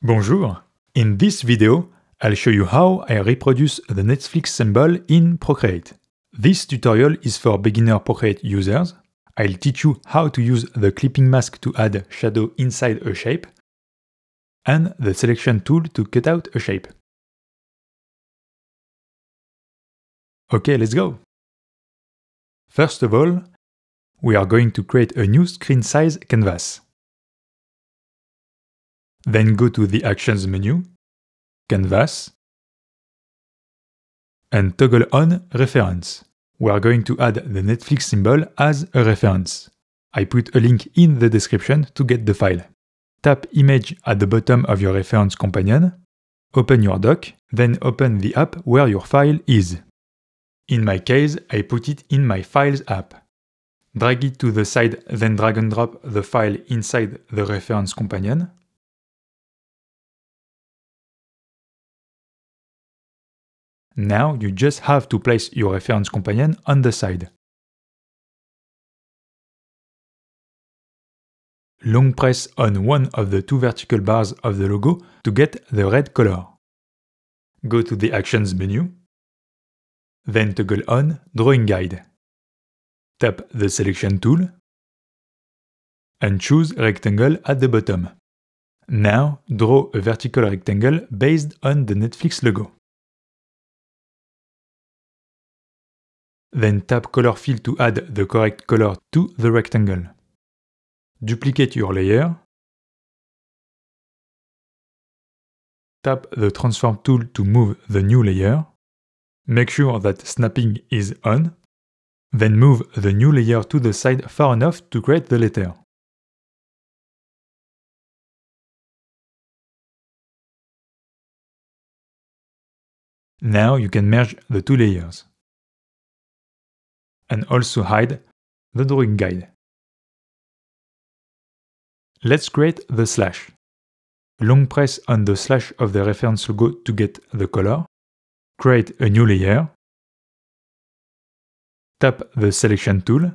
Bonjour! In this video, I'll show you how I reproduce the Netflix symbol in Procreate. This tutorial is for beginner Procreate users. I'll teach you how to use the clipping mask to add shadow inside a shape, and the selection tool to cut out a shape. Okay, let's go! First of all, we are going to create a new screen size canvas. Then go to the Actions menu, Canvas, and toggle on Reference. We are going to add the Netflix symbol as a reference. I put a link in the description to get the file. Tap Image at the bottom of your reference companion, open your dock, then open the app where your file is. In my case, I put it in my Files app. Drag it to the side, then drag and drop the file inside the reference companion. Now you just have to place your reference companion on the side. Long press on one of the two vertical bars of the logo to get the red color. Go to the Actions menu, then toggle on Drawing Guide. Tap the Selection tool and choose Rectangle at the bottom. Now draw a vertical rectangle based on the Netflix logo. Then tap Color Fill to add the correct color to the rectangle. Duplicate your layer. Tap the Transform tool to move the new layer. Make sure that snapping is on. Then move the new layer to the side far enough to create the letter. Now you can merge the two layers. And also hide the drawing guide. Let's create the slash. Long press on the slash of the reference logo to get the color. Create a new layer. Tap the Selection tool.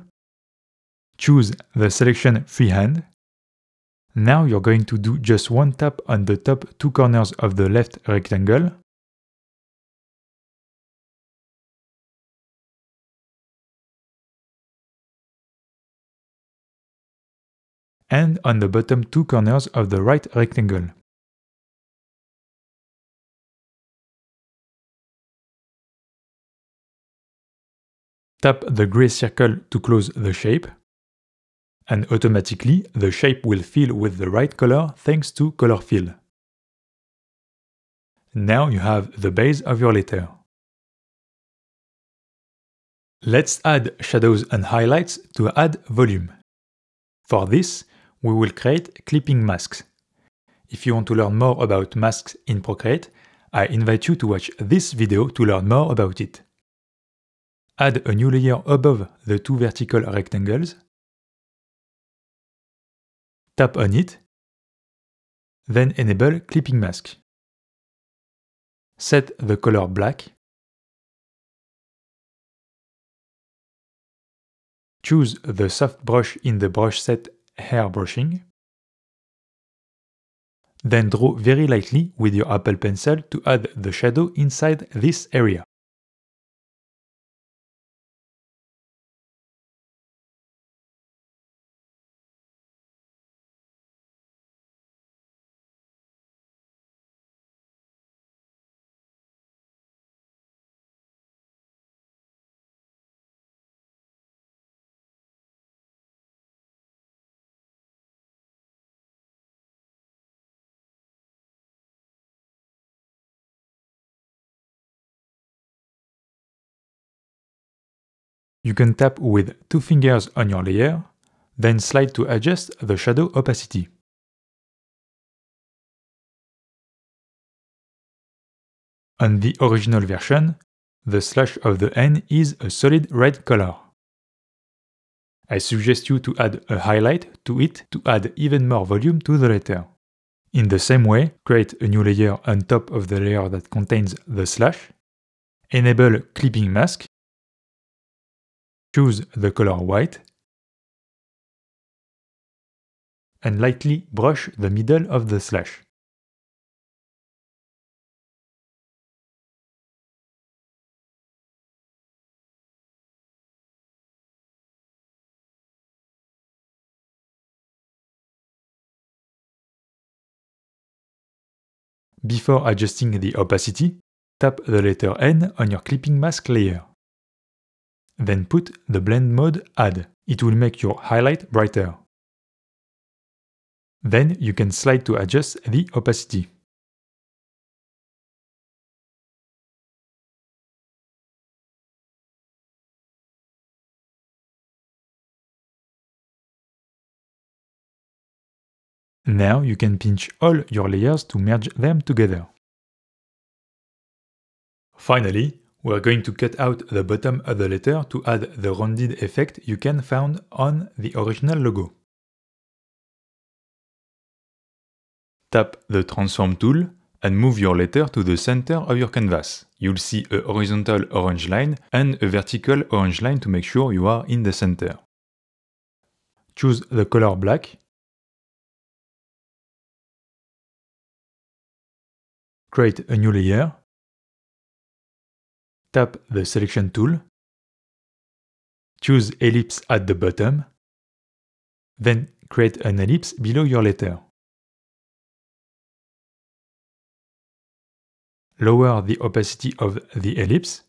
Choose the selection freehand. Now you're going to do just one tap on the top two corners of the left rectangle. And on the bottom two corners of the right rectangle. Tap the gray circle to close the shape, and automatically the shape will fill with the right color thanks to Color Fill. Now you have the base of your letter. Let's add shadows and highlights to add volume. For this, we will create clipping masks. If you want to learn more about masks in Procreate, I invite you to watch this video to learn more about it. Add a new layer above the two vertical rectangles. Tap on it. Then enable clipping mask. Set the color black. Choose the soft brush in the brush set Hair Brushing. Then draw very lightly with your Apple Pencil to add the shadow inside this area. You can tap with two fingers on your layer, then slide to adjust the shadow opacity. On the original version, the slash of the N is a solid red color. I suggest you to add a highlight to it to add even more volume to the letter. In the same way, create a new layer on top of the layer that contains the slash, enable clipping mask, choose the color white, and lightly brush the middle of the slash. Before adjusting the opacity, tap the letter N on your clipping mask layer. Then put the blend mode Add. It will make your highlight brighter. Then you can slide to adjust the opacity. Now you can pinch all your layers to merge them together. Finally, we are going to cut out the bottom of the letter to add the rounded effect you can find on the original logo. Tap the Transform tool and move your letter to the center of your canvas. You'll see a horizontal orange line and a vertical orange line to make sure you are in the center. Choose the color black. Create a new layer. Tap the Selection tool. Choose Ellipse at the bottom. Then create an ellipse below your letter. Lower the opacity of the ellipse.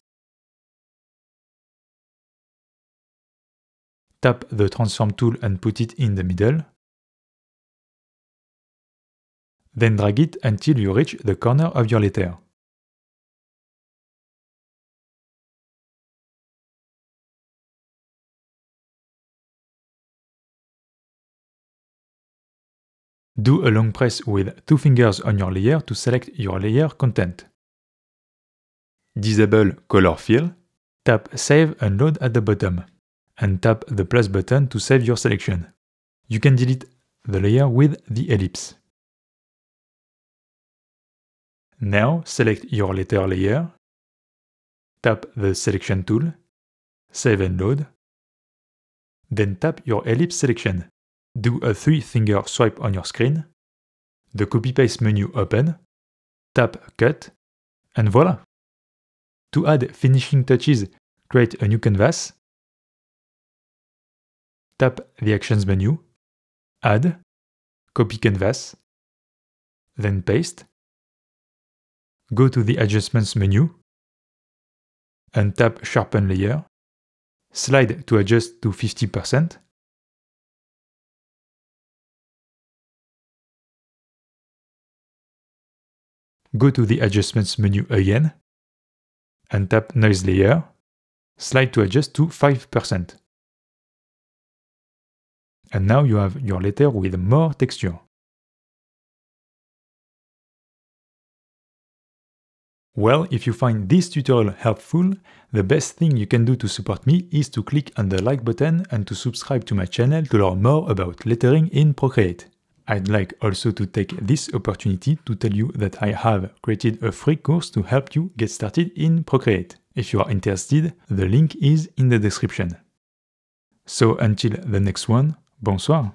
Tap the Transform tool and put it in the middle. Then drag it until you reach the corner of your letter. Do a long press with 2 fingers on your layer to select your layer content. Disable Color Fill. Tap Save and Load at the bottom. And tap the plus button to save your selection. You can delete the layer with the ellipse. Now select your letter layer. Tap the Selection tool. Save and Load. Then tap your ellipse selection. Do a 3-finger swipe on your screen. The copy-paste menu open. Tap Cut. And voila! To add finishing touches, create a new canvas. Tap the Actions menu. Add. Copy canvas. Then paste. Go to the Adjustments menu. And tap Sharpen Layer. Slide to adjust to 50%. Go to the Adjustments menu again, and tap Noise Layer, slide to adjust to 5%. And now you have your letter with more texture. Well, if you find this tutorial helpful, the best thing you can do to support me is to click on the like button and to subscribe to my channel to learn more about lettering in Procreate. I'd like also to take this opportunity to tell you that I have created a free course to help you get started in Procreate. If you are interested, the link is in the description. So until the next one, bonsoir!